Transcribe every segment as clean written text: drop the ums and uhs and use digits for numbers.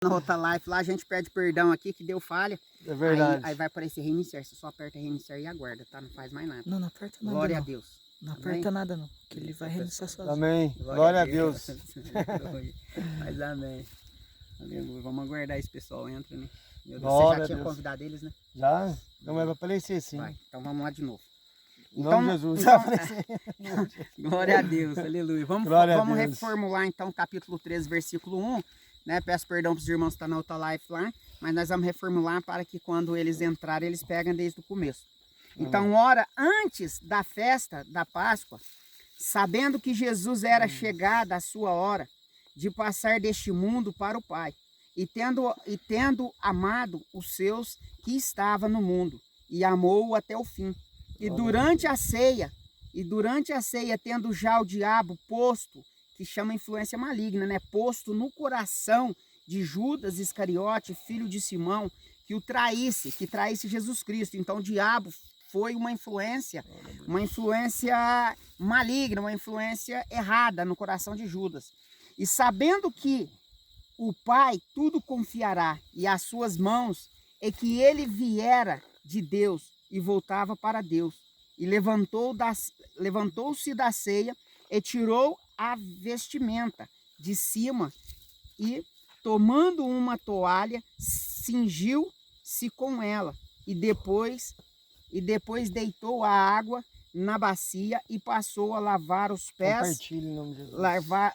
Na outra live lá a gente pede perdão aqui que deu falha. É verdade. Aí vai aparecer reiniciar. Você só aperta reiniciar e aguarda, tá? Não faz mais nada. Não, não aperta nada. Glória não. a Deus. Não Amém? aperta nada não, que ele vai reiniciar sozinho. Amém. Glória a Deus. Mas amém. Aleluia. Vamos aguardar esse pessoal entra, né? Meu Deus, Glória você a já tinha Deus. convidado eles, né? Já? Não vai aparecer sim. Vai. Então vamos lá de novo. Em nome de Jesus. Glória a Deus, aleluia. Vamos Deus. reformular então capítulo 13, versículo 1. Né? Peço perdão para os irmãos que estão na outra live lá, mas nós vamos reformular para que quando eles entrarem, eles peguem desde o começo. Então, ora, antes da festa da Páscoa, sabendo que Jesus era chegada a sua hora de passar deste mundo para o Pai, e tendo amado os seus que estavam no mundo, e amou-o até o fim. E durante a ceia, tendo já o diabo posto, que chama influência maligna, né? Posto no coração de Judas Iscariote, filho de Simão, que traísse Jesus Cristo. Então o diabo foi uma influência maligna, uma influência errada no coração de Judas. E sabendo que o Pai tudo confiará e as suas mãos, é que ele viera de Deus e voltava para Deus. E levantou-se da ceia e tirou a vestimenta de cima e, tomando uma toalha, cingiu-se com ela e depois deitou a água na bacia e passou a lavar os pés,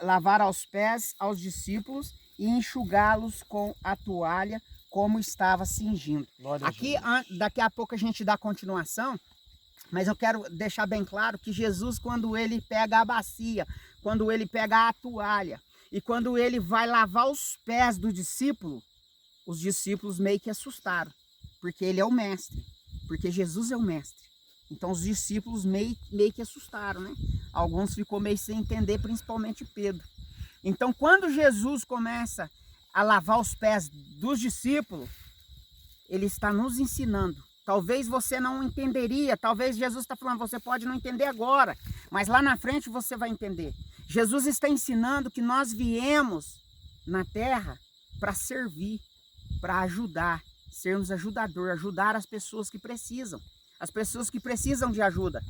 lavar aos pés aos discípulos e enxugá-los com a toalha como estava cingindo. Aqui, daqui a pouco a gente dá continuação. Mas eu quero deixar bem claro que Jesus, quando ele pega a bacia, quando ele pega a toalha e quando ele vai lavar os pés do discípulo, os discípulos meio que assustaram, porque ele é o mestre, porque Jesus é o mestre. Então os discípulos meio que assustaram, né? Alguns ficou meio sem entender, principalmente Pedro. Então quando Jesus começa a lavar os pés dos discípulos, ele está nos ensinando. Talvez você não entenderia, talvez Jesus está falando, você pode não entender agora, mas lá na frente você vai entender. Jesus está ensinando que nós viemos na terra para servir, para ajudar, sermos ajudador, ajudar as pessoas que precisam de ajuda.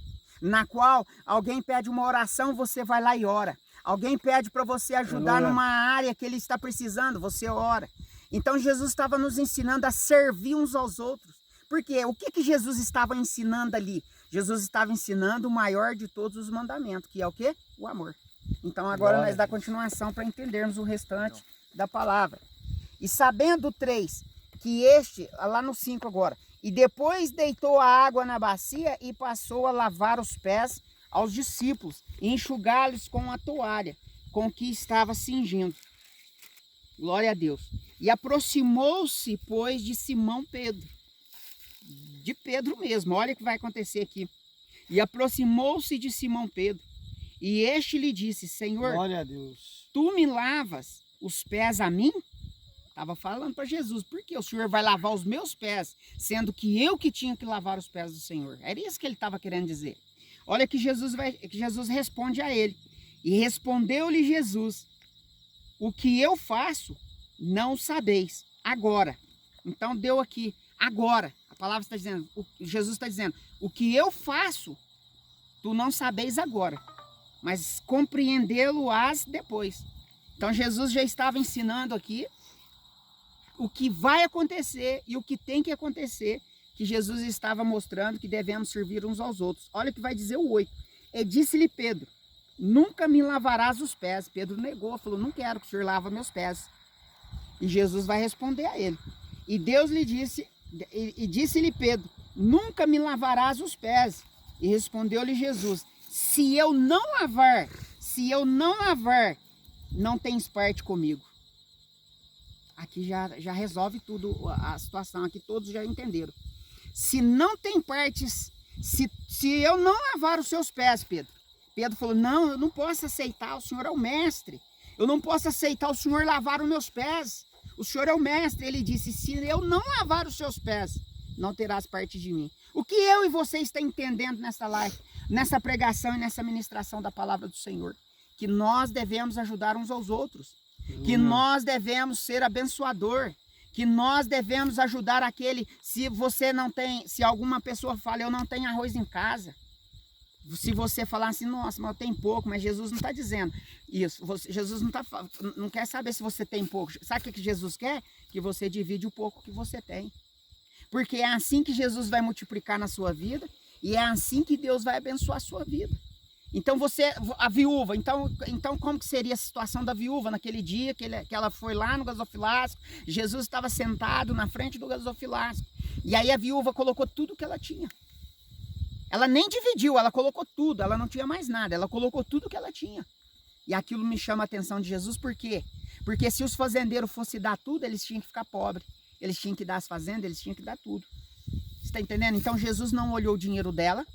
Na qual alguém pede uma oração, você vai lá e ora. Alguém pede para você ajudar numa área que ele está precisando, você ora. Então Jesus estava nos ensinando a servir uns aos outros. Porque o que Jesus estava ensinando ali? Jesus estava ensinando o maior de todos os mandamentos, que é o quê? O amor. Então agora nós dá continuação para entendermos o restante da palavra. E sabendo 3, que lá no 5 agora, e depois deitou a água na bacia e passou a lavar os pés aos discípulos e enxugá-los com a toalha, com que estava cingindo. Glória a Deus. E aproximou-se, pois, de Simão Pedro. De Pedro mesmo, olha o que vai acontecer aqui. E aproximou-se de Simão Pedro, e este lhe disse, Senhor, glória a Deus, tu me lavas os pés a mim? Estava falando para Jesus, por que o Senhor vai lavar os meus pés, sendo que eu que tinha que lavar os pés do Senhor? Era isso que ele estava querendo dizer. Olha que Jesus responde a ele. E respondeu-lhe Jesus, o que eu faço, não sabeis, agora. Então deu aqui, agora. A palavra está dizendo, Jesus está dizendo, o que eu faço, tu não sabeis agora, mas compreendê-lo-ás depois. Então Jesus já estava ensinando aqui o que vai acontecer e o que tem que acontecer, que Jesus estava mostrando que devemos servir uns aos outros. Olha o que vai dizer o 8. E disse-lhe Pedro, nunca me lavarás os pés. Pedro negou, falou, não quero que o Senhor lave meus pés. E Jesus vai responder a ele. E Deus lhe disse... E disse-lhe Pedro, nunca me lavarás os pés. E respondeu-lhe Jesus, se eu não lavar, não tens parte comigo. Aqui já resolve tudo a situação, aqui todos já entenderam. Se não tem partes, se eu não lavar os seus pés, Pedro. Pedro falou, não, eu não posso aceitar, o Senhor é o mestre. Eu não posso aceitar o Senhor lavar os meus pés. O Senhor é o mestre. Ele disse, se eu não lavar os seus pés, não terás parte de mim. O que eu e você está entendendo nessa live, nessa pregação e nessa ministração da palavra do Senhor? Que nós devemos ajudar uns aos outros. que nós devemos ser abençoador, que nós devemos ajudar aquele, se você não tem, se alguma pessoa fala, eu não tenho arroz em casa, se você falar assim, nossa, mas eu tenho pouco, mas Jesus não está dizendo isso, Jesus não quer saber se você tem pouco, sabe o que Jesus quer? Que você divide o pouco que você tem, porque é assim que Jesus vai multiplicar na sua vida, e é assim que Deus vai abençoar a sua vida. Então a viúva, então como que seria a situação da viúva naquele dia que ela foi lá no gasofilasco, Jesus estava sentado na frente do gasofilasco, e aí a viúva colocou tudo que ela tinha. Ela nem dividiu, ela colocou tudo, ela não tinha mais nada, ela colocou tudo que ela tinha. E aquilo me chama a atenção de Jesus, por quê? Porque se os fazendeiros fossem dar tudo, eles tinham que ficar pobres, eles tinham que dar as fazendas, eles tinham que dar tudo. Você está entendendo? Então Jesus não olhou o dinheiro dela,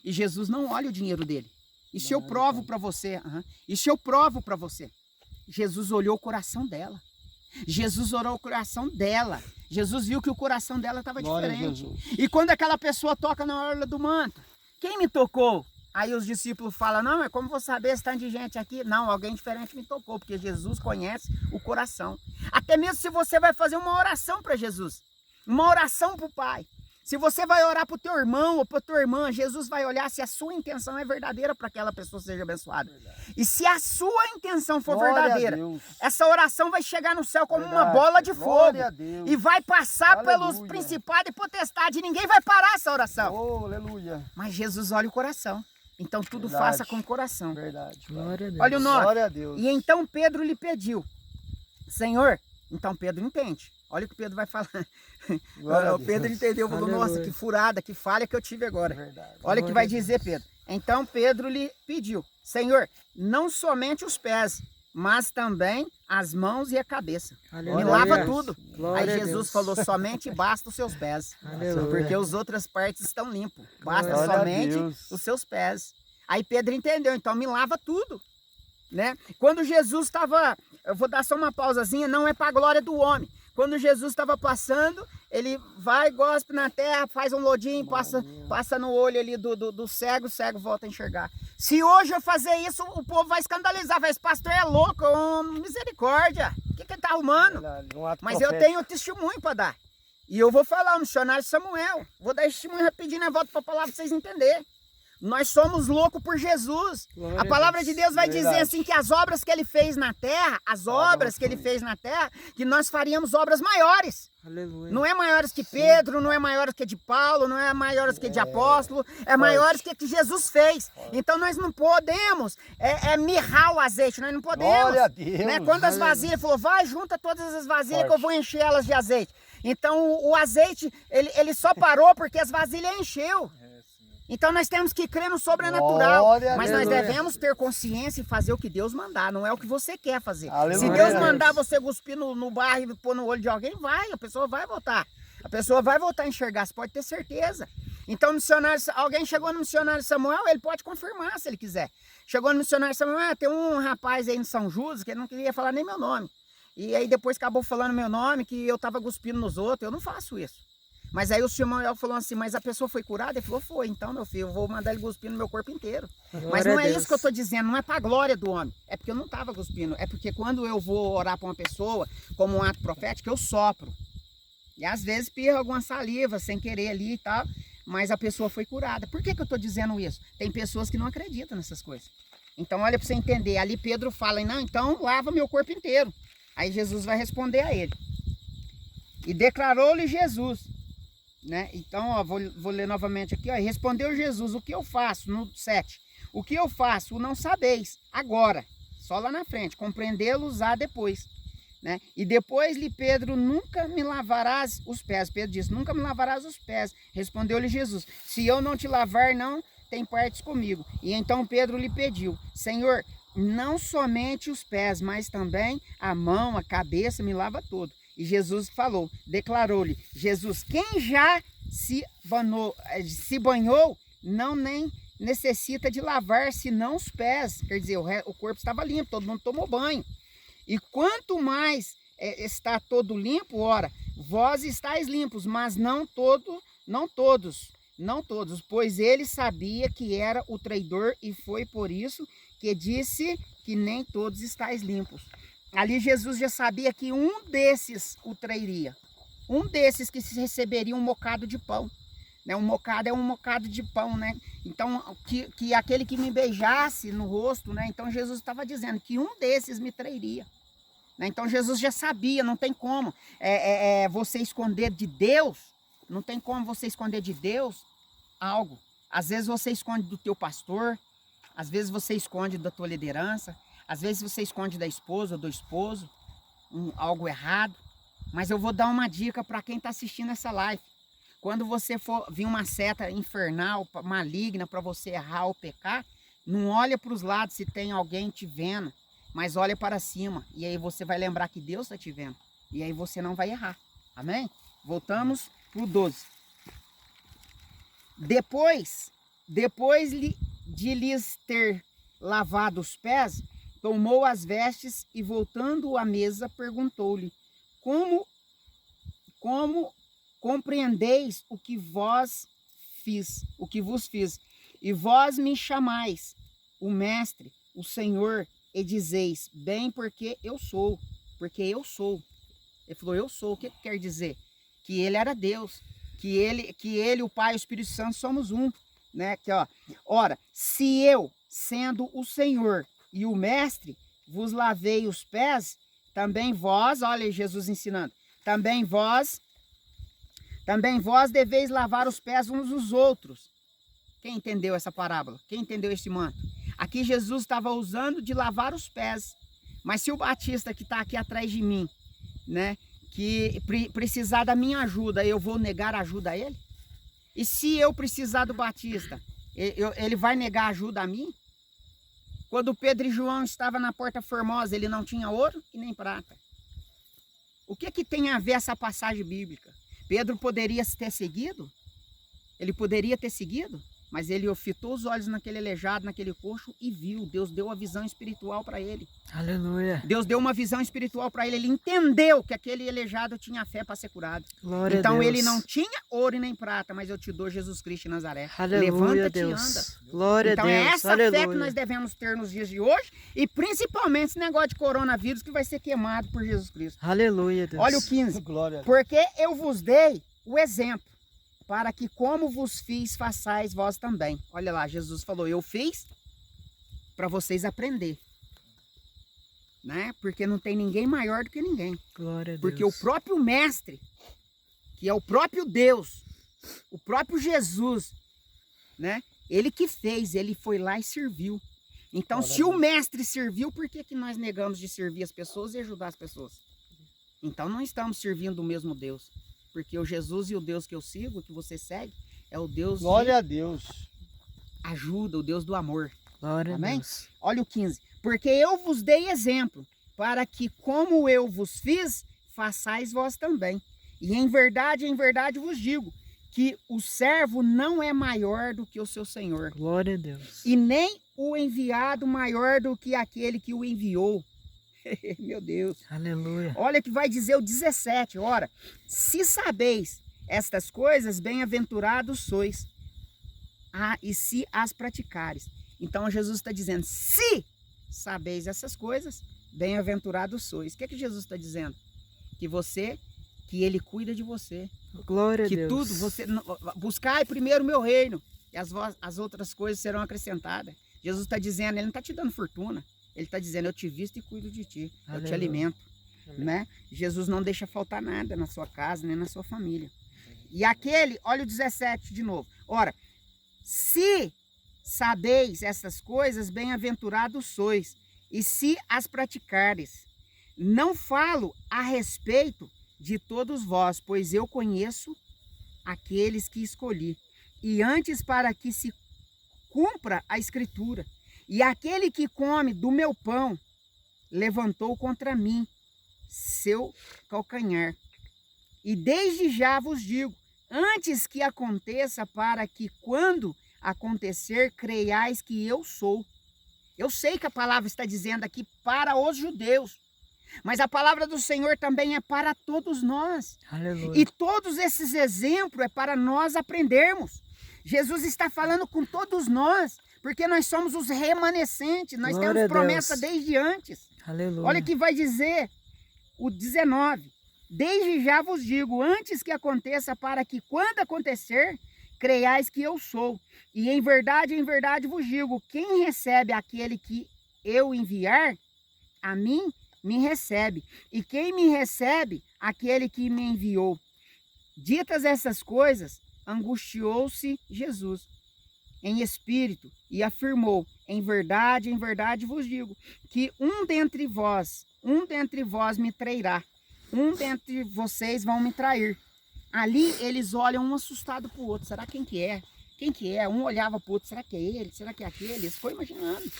e Jesus não olha o dinheiro dele. Isso eu provo para você. Isso eu provo para você. Jesus olhou o coração dela. Jesus orou o coração dela. Jesus viu que o coração dela estava diferente. E quando aquela pessoa toca na orla do manto, quem me tocou? Aí os discípulos falam, não, mas como vou saber se está de gente aqui? Não, alguém diferente me tocou, porque Jesus conhece o coração. Até mesmo se você vai fazer uma oração para Jesus, uma oração para o Pai. Se você vai orar para o teu irmão ou para a tua irmã, Jesus vai olhar se a sua intenção é verdadeira para que aquela pessoa seja abençoada. E se a sua intenção for verdadeira, essa oração vai chegar no céu como uma bola de fogo. E vai passar pelos principados e potestades. E ninguém vai parar essa oração. Oh, aleluia. Mas Jesus olha o coração. Então tudo faça com o coração. Verdade. Glória a Deus. Olha o 9. Glória a Deus. E então Pedro lhe pediu, Senhor, então Pedro entende. Olha o que Pedro vai falar. O Pedro entendeu, falou, nossa, que furada, que falha que eu tive agora. Verdade. Olha o que vai dizer Pedro. Então Pedro lhe pediu, Senhor, não somente os pés, mas também as mãos e a cabeça. Aleluia. Me lava tudo. Glória Aí a Jesus Deus. falou, somente basta os seus pés. Aleluia. Porque as outras partes estão limpas. Basta Glória a somente Deus. os seus pés. Aí Pedro entendeu, então me lava tudo. Né? Quando Jesus estava, eu vou dar só uma pausazinha, não é para a glória do homem. Quando Jesus estava passando, ele vai, gospe na terra, faz um lodinho, passa no olho ali do cego, o cego volta a enxergar. Se hoje eu fazer isso, o povo vai escandalizar, vai, esse pastor é louco, misericórdia, o que ele está arrumando? Mas eu tenho testemunho para dar. E eu vou falar, o missionário Samuel, vou dar testemunho rapidinho, eu volto para a palavra para vocês entenderem. Nós somos loucos por Jesus. A palavra de Deus vai dizer assim que as obras que ele fez na terra, que nós faríamos obras maiores. Aleluia. Não é maiores que Pedro, não é maiores que de Paulo, não é maiores que de apóstolo, é maiores que Jesus fez. Então nós não podemos mirrar o azeite, nós não podemos. Glória a Deus. Né? Quando as vasilhas, falou, vai, junta todas as vasilhas que eu vou encher elas de azeite. Então o azeite, ele só parou porque as vasilhas encheu. Então nós temos que crer no sobrenatural, mas nós devemos ter consciência e fazer o que Deus mandar, não é o que você quer fazer. Aleluia. Se Deus mandar você cuspir no barro e pôr no olho de alguém, a pessoa vai voltar. A pessoa vai voltar a enxergar, você pode ter certeza. Então alguém chegou no missionário Samuel, ele pode confirmar se ele quiser. Chegou no missionário Samuel, tem um rapaz aí em São Judas que ele não queria falar nem meu nome. E aí depois acabou falando meu nome, que eu estava cuspindo nos outros, eu não faço isso. Mas aí o Samuel falou assim, mas a pessoa foi curada? Ele falou, foi. Então, meu filho, eu vou mandar ele cuspir no meu corpo inteiro. Mas não é isso que eu estou dizendo, não é para a glória do homem. É porque eu não estava cuspindo. É porque quando eu vou orar para uma pessoa, como um ato profético, eu sopro. E às vezes pirra alguma saliva, sem querer ali e tal, mas a pessoa foi curada. Por que eu estou dizendo isso? Tem pessoas que não acreditam nessas coisas. Então, olha para você entender. Ali Pedro fala, não, então lava meu corpo inteiro. Aí Jesus vai responder a ele. E declarou-lhe Jesus... Né? Então, ó, vou ler novamente aqui, ó. Respondeu Jesus, o que eu faço? No 7. O que eu faço? Não sabeis, agora, só lá na frente, compreendê-los há depois. Né? E depois lhe Pedro, nunca me lavarás os pés. Pedro disse, nunca me lavarás os pés. Respondeu-lhe Jesus, se eu não te lavar, não tem partes comigo. E então Pedro lhe pediu, Senhor, não somente os pés, mas também a mão, a cabeça, me lava todo. E Jesus falou, declarou-lhe, Jesus, quem já se banhou, não nem necessita de lavar, senão os pés. Quer dizer, o corpo estava limpo, todo mundo tomou banho. E quanto mais está todo limpo, ora, vós estáis limpos, mas não todos, pois ele sabia que era o traidor e foi por isso que disse que nem todos estáis limpos. ali Jesus já sabia que um desses o trairia. Um desses que receberia um bocado de pão. Né? Um bocado é um bocado de pão, né? Então, que aquele que me beijasse no rosto, né? Então Jesus estava dizendo que um desses me trairia. Né? Então Jesus já sabia, não tem como você esconder de Deus, não tem como você esconder de Deus algo. Às vezes você esconde do teu pastor, às vezes você esconde da tua liderança, às vezes você esconde da esposa ou do esposo, algo errado. Mas eu vou dar uma dica para quem está assistindo essa live. Quando você for vir uma seta infernal, maligna, para você errar ou pecar, não olha para os lados se tem alguém te vendo, mas olha para cima. E aí você vai lembrar que Deus está te vendo. E aí você não vai errar. Amém? Voltamos para o 12. Depois de lhes ter lavado os pés, tomou as vestes e, voltando à mesa, perguntou-lhe: Como compreendeis o que vos fiz? E vós me chamais o mestre, o Senhor, e dizeis: bem, porque eu sou. Ele falou: eu sou. O que quer dizer? Que ele era Deus, que ele, o Pai e o Espírito Santo somos um, né? Aqui, ó. Ora, se eu, sendo o Senhor e o mestre, vos lavei os pés, também vós, olha Jesus ensinando, também vós deveis lavar os pés uns dos outros. Quem entendeu essa parábola? Quem entendeu esse manto? Aqui Jesus estava usando de lavar os pés. Mas se o Batista que está aqui atrás de mim, né, que precisar da minha ajuda, eu vou negar ajuda a ele? E se eu precisar do Batista, ele vai negar ajuda a mim? Quando Pedro e João estavam na Porta Formosa, ele não tinha ouro e nem prata. O que tem a ver essa passagem bíblica? Pedro poderia ter seguido? Ele poderia ter seguido? Mas ele fitou os olhos naquele aleijado, naquele coxo e viu. Deus deu a visão espiritual para ele. Aleluia. Deus deu uma visão espiritual para ele. Ele entendeu que aquele aleijado tinha fé para ser curado. Glória então a Deus. ele não tinha ouro e nem prata, mas eu te dou Jesus Cristo de Nazaré. Aleluia, Levanta-te e Deus. anda. Glória Então a Deus. é essa Aleluia. fé que nós devemos ter nos dias de hoje. E principalmente esse negócio de coronavírus que vai ser queimado por Jesus Cristo. Aleluia, Deus. Olha o 15. Glória a Deus. Porque eu vos dei o exemplo, para que como vos fiz, façais vós também. Olha lá, Jesus falou: eu fiz para vocês aprender. Né? Porque não tem ninguém maior do que ninguém. Glória a Deus. Porque o próprio mestre, que é o próprio Deus, o próprio Jesus, né? Ele que fez, ele foi lá e serviu. Então, se o mestre serviu, por que nós negamos de servir as pessoas e ajudar as pessoas? Então, não estamos servindo o mesmo Deus. Porque o Jesus e o Deus que eu sigo, que você segue, é o Deus Glória a Deus. Ajuda, o Deus do amor. Glória Amém? a Deus. Olha o 15. Porque eu vos dei exemplo, para que como eu vos fiz, façais vós também. E em verdade vos digo, que o servo não é maior do que o seu senhor. Glória a Deus. E nem o enviado maior do que aquele que o enviou. Meu Deus. Aleluia. Olha que vai dizer o 17. Ora, se sabeis estas coisas, bem-aventurados sois. E se as praticares. Então Jesus está dizendo: se sabeis essas coisas, bem-aventurados sois. O que Jesus está dizendo? Que ele cuida de você. Glória a Que Deus. tudo, você buscai primeiro o meu reino, e as outras coisas serão acrescentadas. Jesus está dizendo, ele não está te dando fortuna. Ele está dizendo: eu te visto e cuido de ti. Aleluia. Eu te alimento. Né? Jesus não deixa faltar nada na sua casa, nem na sua família. E aquele, olha o 17 de novo. Ora, se sabeis essas coisas, bem-aventurados sois, e se as praticares. Não falo a respeito de todos vós, pois eu conheço aqueles que escolhi. E antes, para que se cumpra a Escritura. E aquele que come do meu pão levantou contra mim seu calcanhar. E desde já vos digo, antes que aconteça, para que quando acontecer, creiais que eu sou. Eu sei que a palavra está dizendo aqui para os judeus, mas a palavra do Senhor também é para todos nós. Aleluia. E todos esses exemplos é para nós aprendermos. Jesus está falando com todos nós, porque nós somos os remanescentes, nós Glória temos a promessa Deus. desde antes. Aleluia. Olha que vai dizer o 19. Desde já vos digo, antes que aconteça, para que quando acontecer, creiais que eu sou. E em verdade vos digo, quem recebe aquele que eu enviar, a mim me recebe. E quem me recebe, aquele que me enviou. Ditas essas coisas, angustiou-se Jesus em espírito e afirmou, em verdade vos digo, que um dentre vós me trairá. Um dentre vocês vão me trair. Ali eles olham um assustado para o outro. Será quem que é? Quem que é? Um olhava para o outro. Será que é ele? Será que é aquele? Eles foram imaginando.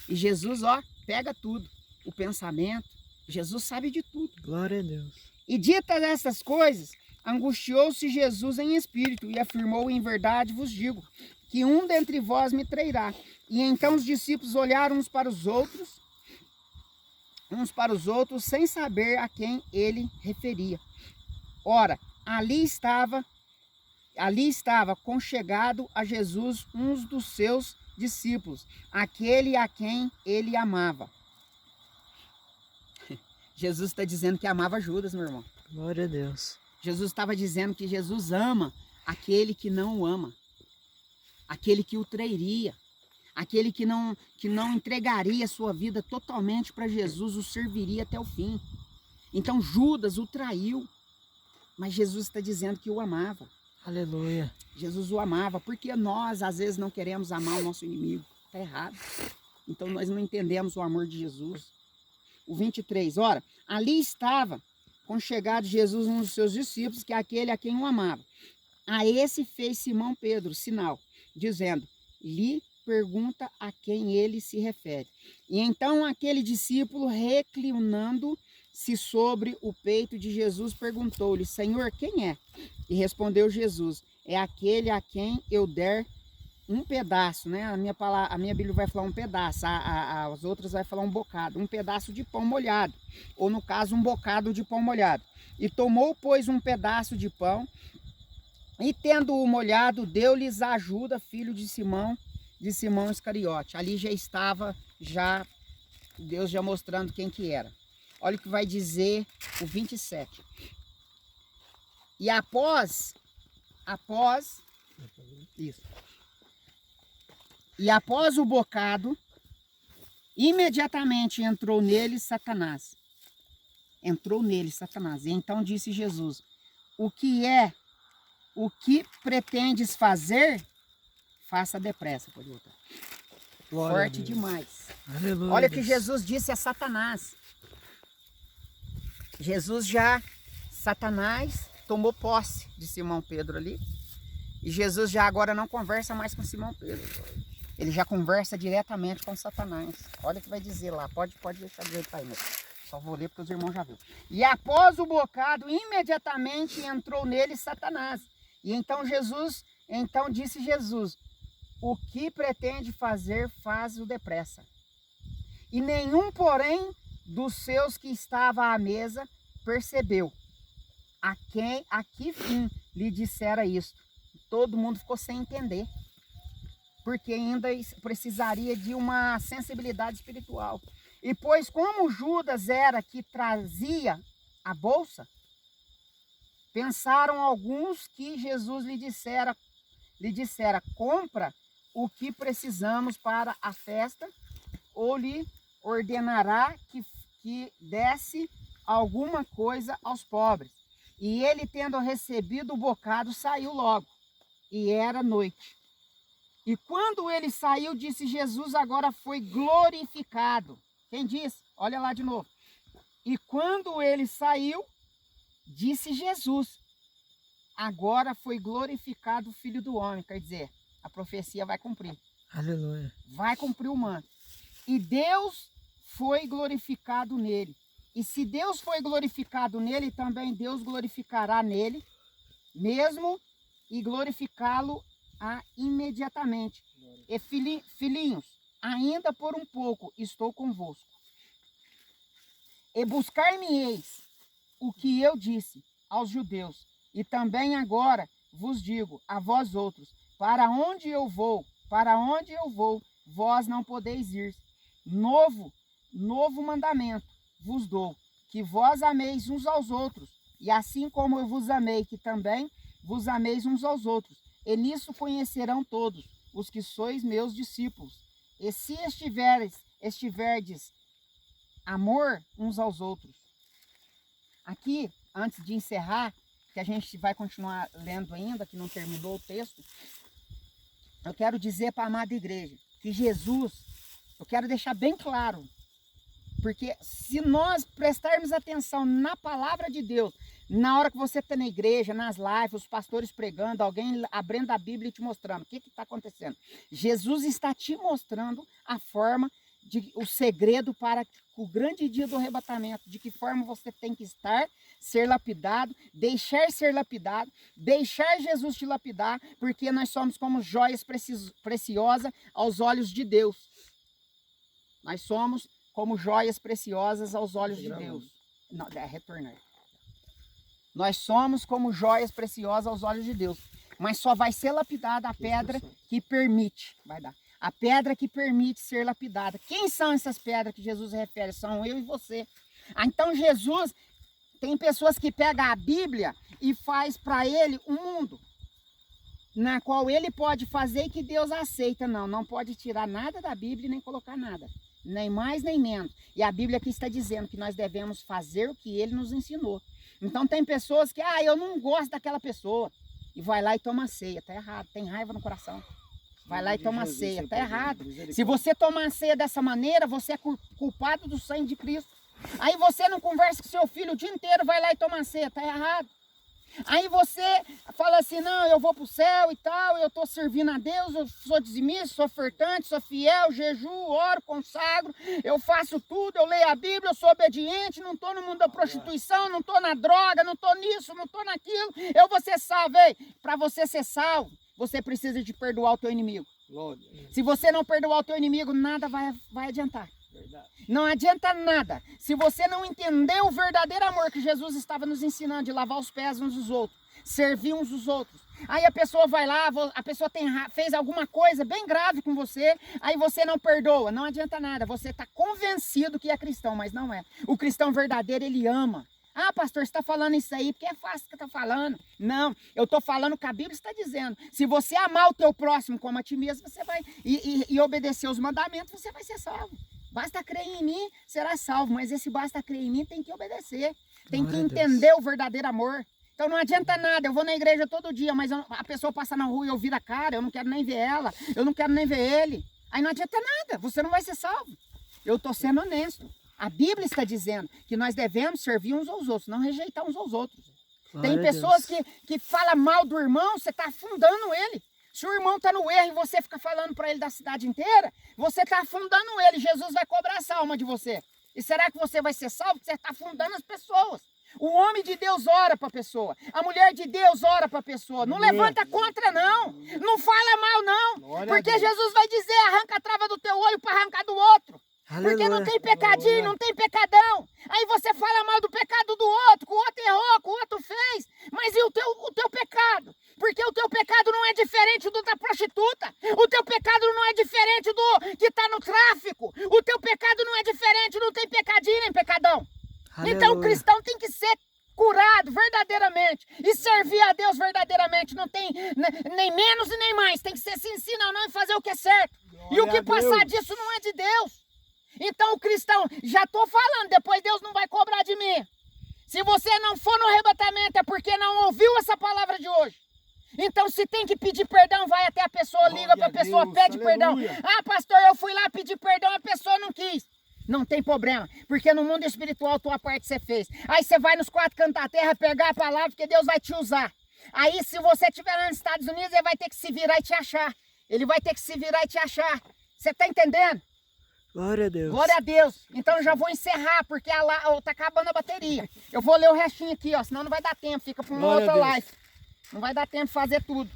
E Jesus, ó, pega tudo. O pensamento. Jesus sabe de tudo. Glória a Deus. E ditas essas coisas, angustiou-se Jesus em espírito e afirmou, em verdade vos digo, que um dentre vós me trairá. E então os discípulos olharam uns para os outros, sem saber a quem ele referia. Ora, ali estava conchegado a Jesus um dos seus discípulos, aquele a quem ele amava. Jesus está dizendo que amava Judas, meu irmão. Glória a Deus. Jesus estava dizendo que Jesus ama aquele que não o ama, aquele que o trairia, aquele que não entregaria sua vida totalmente para Jesus, o serviria até o fim. Então Judas o traiu, mas Jesus está dizendo que o amava. Aleluia. Jesus o amava, porque nós às vezes não queremos amar o nosso inimigo. Está errado. Então nós não entendemos o amor de Jesus. O 23, ora, ali estava conchegado Jesus, um dos seus discípulos, que é aquele a quem o amava. A esse fez Simão Pedro sinal, dizendo, lhe pergunta a quem ele se refere. E então aquele discípulo, reclinando-se sobre o peito de Jesus, perguntou-lhe, Senhor, quem é? E respondeu Jesus, é aquele a quem eu der um pedaço, né? A minha Bíblia vai falar um pedaço, as outras vai falar um bocado, um pedaço de pão molhado, ou no caso um bocado de pão molhado. E tomou, pois, um pedaço de pão, e tendo-o molhado, deu-lhes a Judas, filho de Simão Iscariote. Ali já estava, Deus já mostrando quem que era. Olha o que vai dizer o 27. E após o bocado, imediatamente entrou nele Satanás. E então disse Jesus, o que pretendes fazer, faça depressa. Pode voltar. Glória Forte demais. Aleluia. Olha o que Jesus disse a Satanás. Satanás tomou posse de Simão Pedro ali. E Jesus já agora não conversa mais com Simão Pedro. Ele já conversa diretamente com Satanás. Olha o que vai dizer lá. Pode deixar direito aí, meu. Só vou ler porque os irmãos já viram. E após o bocado, imediatamente entrou nele Satanás. E então disse Jesus, o que pretende fazer, faz-o depressa. E nenhum, porém, dos seus que estava à mesa percebeu a que fim lhe dissera isto. Todo mundo ficou sem entender, porque ainda precisaria de uma sensibilidade espiritual. E pois como Judas era que trazia a bolsa, pensaram alguns que Jesus lhe dissera, compra o que precisamos para a festa, ou lhe ordenará que desse alguma coisa aos pobres. E ele, tendo recebido o bocado, saiu logo, e era noite. E quando ele saiu, disse Jesus, agora foi glorificado. Quem disse? Olha lá de novo. E quando ele saiu, disse Jesus, agora foi glorificado o Filho do Homem. Quer dizer, a profecia vai cumprir. Aleluia. Vai cumprir o manto. E Deus foi glorificado nele. E se Deus foi glorificado nele, também Deus glorificará nele, mesmo e glorificá-lo imediatamente. E filhinhos, ainda por um pouco estou convosco. E buscar-me-eis o que eu disse aos judeus. E também agora vos digo a vós outros, para onde eu vou, vós não podeis ir. novo mandamento vos dou, que vós ameis uns aos outros, e assim como eu vos amei, que também vos ameis uns aos outros. E nisso conhecerão todos os que sois meus discípulos. E se estiverdes amor uns aos outros. Aqui, antes de encerrar, que a gente vai continuar lendo ainda, que não terminou o texto, eu quero dizer para a amada igreja que Jesus, eu quero deixar bem claro, porque se nós prestarmos atenção na palavra de Deus, na hora que você está na igreja, nas lives, os pastores pregando, alguém abrindo a Bíblia e te mostrando, o que está acontecendo? Jesus está te mostrando a forma, o segredo para o grande dia do arrebatamento, de que forma você tem que estar, ser lapidado, deixar ser lapidado, deixar Jesus te lapidar, porque nós somos como joias preciosas aos olhos de Deus. Nós somos como joias preciosas aos olhos de Deus. Não, retornar. Nós somos como joias preciosas aos olhos de Deus. Mas só vai ser lapidada a pedra que permite. Vai dar. A pedra que permite ser lapidada. Quem são essas pedras que Jesus refere? São eu e você. Então Jesus, tem pessoas que pegam a Bíblia e faz para ele um mundo, na qual ele pode fazer e que Deus aceita. Não, não pode tirar nada da Bíblia e nem colocar nada. Nem mais nem menos. E a Bíblia aqui está dizendo que nós devemos fazer o que ele nos ensinou. Então tem pessoas que, eu não gosto daquela pessoa. E vai lá e toma ceia. Está errado, tem raiva no coração. Vai lá e toma ceia, está errado. Se você tomar a ceia dessa maneira, você é culpado do sangue de Cristo. Aí você não conversa com seu filho o dia inteiro, vai lá e toma ceia, está errado. Aí você fala assim, não, eu vou para o céu e tal, eu estou servindo a Deus, eu sou dizimista, sou ofertante, sou fiel, jejuo, oro, consagro, eu faço tudo, eu leio a Bíblia, eu sou obediente, não estou no mundo da prostituição, não estou na droga, não estou nisso, não estou naquilo, eu vou ser salvo. Para você ser salvo, você precisa de perdoar o teu inimigo. Se você não perdoar o teu inimigo, nada vai adiantar. Não adianta nada. Se você não entender o verdadeiro amor que Jesus estava nos ensinando, de lavar os pés uns dos outros, servir uns dos outros. Aí a pessoa vai lá, a pessoa fez alguma coisa bem grave com você, aí você não perdoa. Não adianta nada. Você está convencido que é cristão, mas não é. O cristão verdadeiro, ele ama. Ah, pastor, você está falando isso aí porque é fácil que está falando. Não, eu estou falando o que a Bíblia está dizendo. Se você amar o teu próximo como a ti mesmo, você vai e obedecer os mandamentos, você vai ser salvo. Basta crer em mim, será salvo. Mas esse basta crer em mim tem que obedecer. Tem que entender o verdadeiro amor. Então não adianta nada, eu vou na igreja todo dia, mas a pessoa passa na rua e eu viro a cara, eu não quero nem ver ela, eu não quero nem ver ele. Aí não adianta nada, você não vai ser salvo. Eu estou sendo honesto. A Bíblia está dizendo que nós devemos servir uns aos outros, não rejeitar uns aos outros. Tem pessoas que falam mal do irmão, você está afundando ele. Se o irmão está no erro e você fica falando para ele da cidade inteira, você está afundando ele. Jesus vai cobrar essa alma de você. E será que você vai ser salvo? Você está afundando as pessoas. O homem de Deus ora para a pessoa. A mulher de Deus ora para a pessoa. Não levanta contra, não. Não fala mal, não. Porque Jesus vai dizer, arranca a trava do teu olho para arrancar do outro. Aleluia. Porque não tem pecadinho, não tem pecadão. Aí você fala mal do pecado do outro, que o outro errou, que o outro fez. Mas e o teu pecado? Porque o teu pecado não é diferente do da prostituta. O teu pecado não é diferente do que está no tráfico. O teu pecado não é diferente, não tem pecadinho nem pecadão. Aleluia. Então o cristão tem que ser curado verdadeiramente e servir a Deus verdadeiramente. Não tem nem menos e nem mais. Tem que ser se ensina não e fazer o que é certo. Glória e o que passar disso não é de Deus. Então o cristão, já estou falando, depois Deus não vai cobrar de mim. Se você não for no arrebatamento é porque não ouviu essa palavra de hoje. Então se tem que pedir perdão, vai até a pessoa, liga para a pessoa, pede perdão. Ah, pastor, eu fui lá pedir perdão, a pessoa não quis. Não tem problema, porque no mundo espiritual a tua parte você fez. Aí você vai nos quatro cantos da terra pegar a palavra, porque Deus vai te usar. Aí se você estiver lá nos Estados Unidos, ele vai ter que se virar e te achar. Ele vai ter que se virar e te achar. Você está entendendo? Glória a Deus. Glória a Deus. Então eu já vou encerrar, porque tá acabando a bateria. Eu vou ler o restinho aqui, ó, senão não vai dar tempo, fica para uma outra live. Não vai dar tempo de fazer tudo.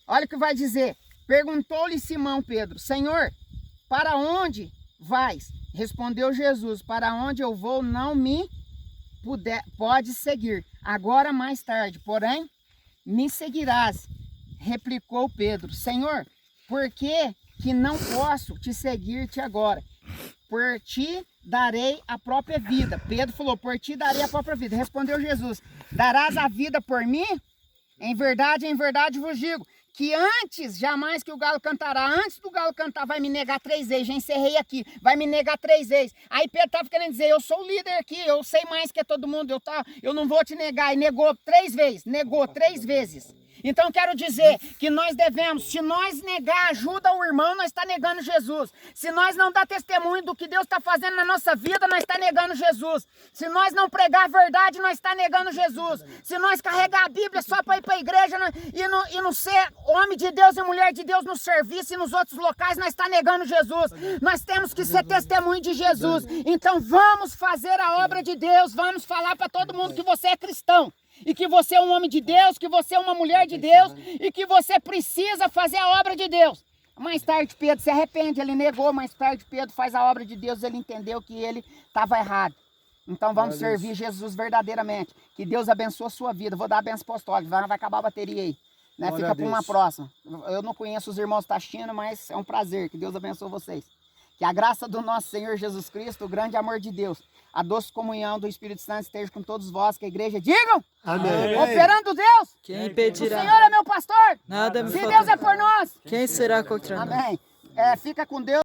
Olha o que vai dizer. Perguntou-lhe Simão Pedro, Senhor, para onde vais? Respondeu Jesus, para onde eu vou não me pode seguir. Agora mais tarde, porém, me seguirás. Replicou Pedro, Senhor, por que não posso te seguir-te agora? por ti darei a própria vida. Pedro falou, por ti darei a própria vida. Respondeu Jesus, darás a vida por mim? Em verdade vos digo, que antes, jamais que o galo cantará, antes do galo cantar, vai me negar 3 vezes. Já encerrei aqui, vai me negar 3 vezes. Aí Pedro estava querendo dizer, eu sou o líder aqui, eu sei mais que todo mundo, eu não vou te negar. E negou 3 vezes, negou 3 vezes. Então quero dizer que nós devemos, se nós negar ajuda ao irmão, nós está negando Jesus. Se nós não dar testemunho do que Deus está fazendo na nossa vida, nós está negando Jesus. Se nós não pregar a verdade, nós está negando Jesus. Se nós carregar a Bíblia só para ir para a igreja e não ser homem de Deus e mulher de Deus no serviço e nos outros locais, nós está negando Jesus. Nós temos que ser testemunho de Jesus. Então vamos fazer a obra de Deus, vamos falar para todo mundo que você é cristão. E que você é um homem de Deus, que você é uma mulher de Deus e que você precisa fazer a obra de Deus. Mais tarde Pedro se arrepende, ele negou, mais tarde Pedro faz a obra de Deus, ele entendeu que ele estava errado. Então vamos servir Jesus verdadeiramente. Que Deus abençoe a sua vida. Vou dar a benção apostólica, vai acabar a bateria aí. Né? Fica para uma próxima. Eu não conheço os irmãos Tachino, mas é um prazer. Que Deus abençoe vocês. Que a graça do nosso Senhor Jesus Cristo, o grande amor de Deus, a doce comunhão do Espírito Santo esteja com todos vós, que a igreja digam. Amém. Operando Deus. Quem O impedirá? Senhor é meu pastor. Nada me Se faltará. Deus é por nós. Quem será contra nós? Amém. Fica com Deus.